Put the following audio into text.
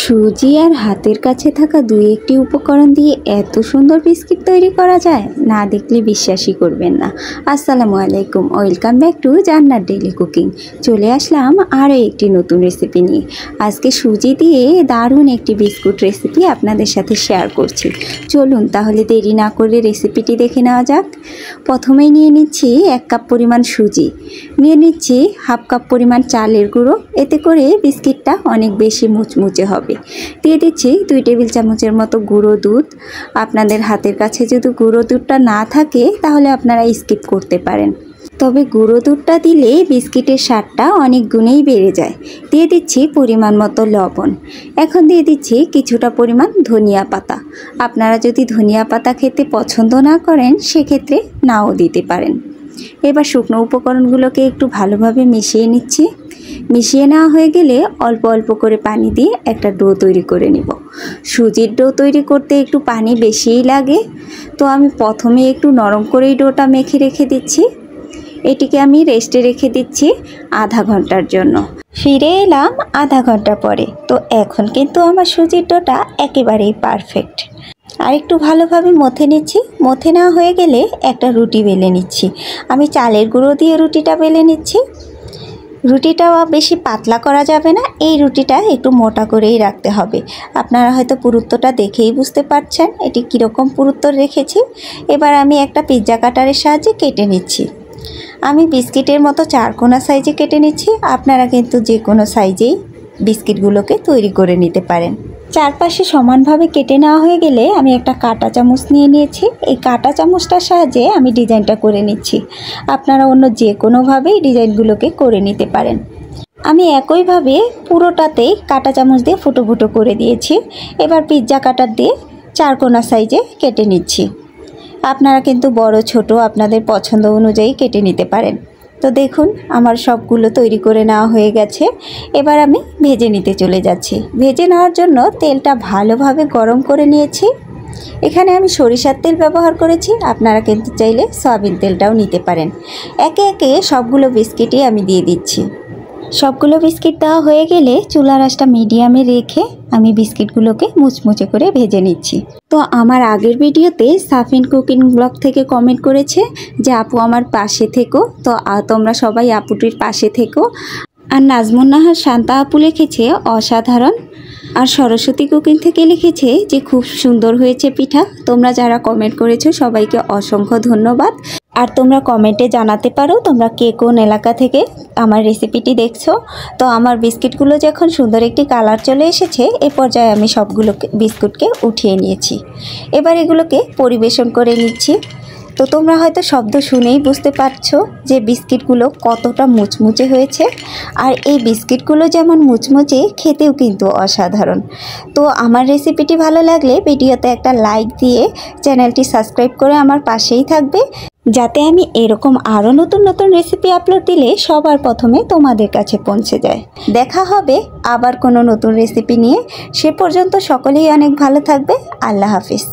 সুজি আর হাতের কাছে থাকা দুই একটি উপকরণ দিয়ে এত সুন্দর বিস্কিট তৈরি করা যায়, না দেখলে বিশ্বাসই করবেন না। আসসালামু আলাইকুম, ওয়েলকাম ব্যাক টু জান্নাত ডেইলি কুকিং। চলে আসলাম আরও একটি নতুন রেসিপি নিয়ে। আজকে সুজি দিয়ে দারুণ একটি বিস্কুট রেসিপি আপনাদের সাথে শেয়ার করছি। চলুন তাহলে দেরি না করে রেসিপিটি দেখে নেওয়া যাক। প্রথমেই নিয়ে নিচ্ছি 1 কাপ পরিমাণ সুজি, নিয়ে নিচ্ছি হাফ কাপ পরিমাণ চালের গুঁড়ো, এতে করে বিস্কিটটা অনেক বেশি মুচমুচে হবে। দিয়ে দিচ্ছি 2 টেবিল চামচের মতো গুঁড়ো দুধ। আপনাদের হাতের কাছে যদি গুঁড়ো দুধটা না থাকে তাহলে আপনারা স্কিপ করতে পারেন, তবে গুঁড়ো দুধটা দিলে বিস্কিটের স্বাদটা অনেক গুণেই বেড়ে যায়। দিয়ে দিচ্ছি পরিমাণ মতো লবণ। এখন দিয়ে দিচ্ছি কিছুটা পরিমাণ ধনিয়া পাতা। আপনারা যদি ধনিয়া পাতা খেতে পছন্দ না করেন সেক্ষেত্রে নাও দিতে পারেন। এবার শুকনো উপকরণগুলোকে একটু ভালোভাবে মিশিয়ে নিচ্ছি। মিশিয়ে নেওয়া হয়ে গেলে অল্প অল্প করে পানি দিয়ে একটা ডো তৈরি করে নিব। সুজির ডো তৈরি করতে একটু পানি বেশিই লাগে, তো আমি প্রথমে একটু নরম করেই ডোটা মেখে রেখে দিচ্ছি। এটিকে আমি রেস্টে রেখে দিচ্ছি আধা ঘন্টার জন্য। ফিরে এলাম আধা ঘন্টা পরে। তো এখন কিন্তু আমার সুজির ডোটা একেবারেই পারফেক্ট। আর একটু ভালোভাবে মথে নিচ্ছি। মথে নেওয়া হয়ে গেলে একটা রুটি বেলে নিচ্ছি। আমি চালের গুঁড়ো দিয়ে রুটিটা বেলে নিচ্ছি। রুটিটাও বেশি পাতলা করা যাবে না, এই রুটিটা একটু মোটা করেই রাখতে হবে। আপনারা হয়তো পুরুত্বটা দেখেই বুঝতে পারছেন এটি কীরকম পুরুত্ব রেখেছি। এবার আমি একটা পিৎজা কাটারের সাহায্যে কেটে নিচ্ছি। আমি বিস্কিটের মতো 4 কোনা সাইজে কেটে নিচ্ছি। আপনারা কিন্তু যে কোনো সাইজেই বিস্কিটগুলোকে তৈরি করে নিতে পারেন। চারপাশে সমানভাবে কেটে নেওয়া হয়ে গেলে আমি একটা কাঁটা চামচ নিয়ে নিয়েছি। এই কাঁটা চামচটার সাহায্যে আমি ডিজাইনটা করে নিচ্ছি। আপনারা অন্য যে কোনোভাবেই ডিজাইনগুলোকে করে নিতে পারেন। আমি একইভাবে পুরোটাতেই কাঁটা চামচ দিয়ে ফুটো ফুটো করে দিয়েছি। এবার পিৎজা কাটার দিয়ে 4 কোনা সাইজে কেটে নিচ্ছি। আপনারা কিন্তু বড় ছোট আপনাদের পছন্দ অনুযায়ী কেটে নিতে পারেন। তো দেখুন আমার সবগুলো তৈরি করে নেওয়া হয়ে গেছে। এবার আমি ভেজে নিতে চলে যাচ্ছি। ভেজে নেওয়ার জন্য তেলটা ভালোভাবে গরম করে নিয়েছি। এখানে আমি সরিষার তেল ব্যবহার করেছি, আপনারা কিন্তু চাইলে সয়াবিন তেলটাও নিতে পারেন। একে একে সবগুলো বিস্কিটই আমি দিয়ে দিচ্ছি। সবগুলো বিস্কিট দেওয়া হয়ে গেলে চুলার আঁচটা মিডিয়ামে রেখে আমি বিস্কিটগুলোকে মুচমুচে করে ভেজে নিচ্ছি। তো আমার আগের ভিডিওতে সাফিন কুকিং ব্লগ থেকে কমেন্ট করেছে যে আপু আমার পাশে থেকো। তো তোমরা সবাই আপুটির পাশে থেকো। আর নাজমুন নাহার শান্তা আপু লিখেছে অসাধারণ। আর সরস্বতী কুকিং থেকে লিখেছে যে খুব সুন্দর হয়েছে পিঠা। তোমরা যারা কমেন্ট করেছো সবাইকে অসংখ্য ধন্যবাদ। আর তোমরা কমেন্টে জানাতে পারো তোমরা কে কোন এলাকা থেকে আমার রেসিপিটি দেখছো। তো আমার বিস্কিটগুলো যখন সুন্দর একটি কালার চলে এসেছে এ পর্যায়ে আমি সবগুলো বিস্কুটকে উঠিয়ে নিয়েছি। এবার এগুলোকে পরিবেশন করে নিচ্ছি। তো তোমরা হয়তো শব্দ শুনেই বুঝতে পারছো যে বিস্কিটগুলো কতটা মুচমুচে হয়েছে। আর এই বিস্কিটগুলো যেমন মুচমুচে, খেতেও কিন্তু অসাধারণ। তো আমার রেসিপিটি ভালো লাগলে ভিডিওতে একটা লাইক দিয়ে চ্যানেলটি সাবস্ক্রাইব করে আমার পাশেই থাকবে, যাতে আমি এরকম আরও নতুন নতুন রেসিপি আপলোড দিলে সবার প্রথমে তোমাদের কাছে পৌঁছে যায়। দেখা হবে আবার কোনো নতুন রেসিপি নিয়ে। সে পর্যন্ত সকলেই অনেক ভালো থাকবে। আল্লাহ হাফিজ।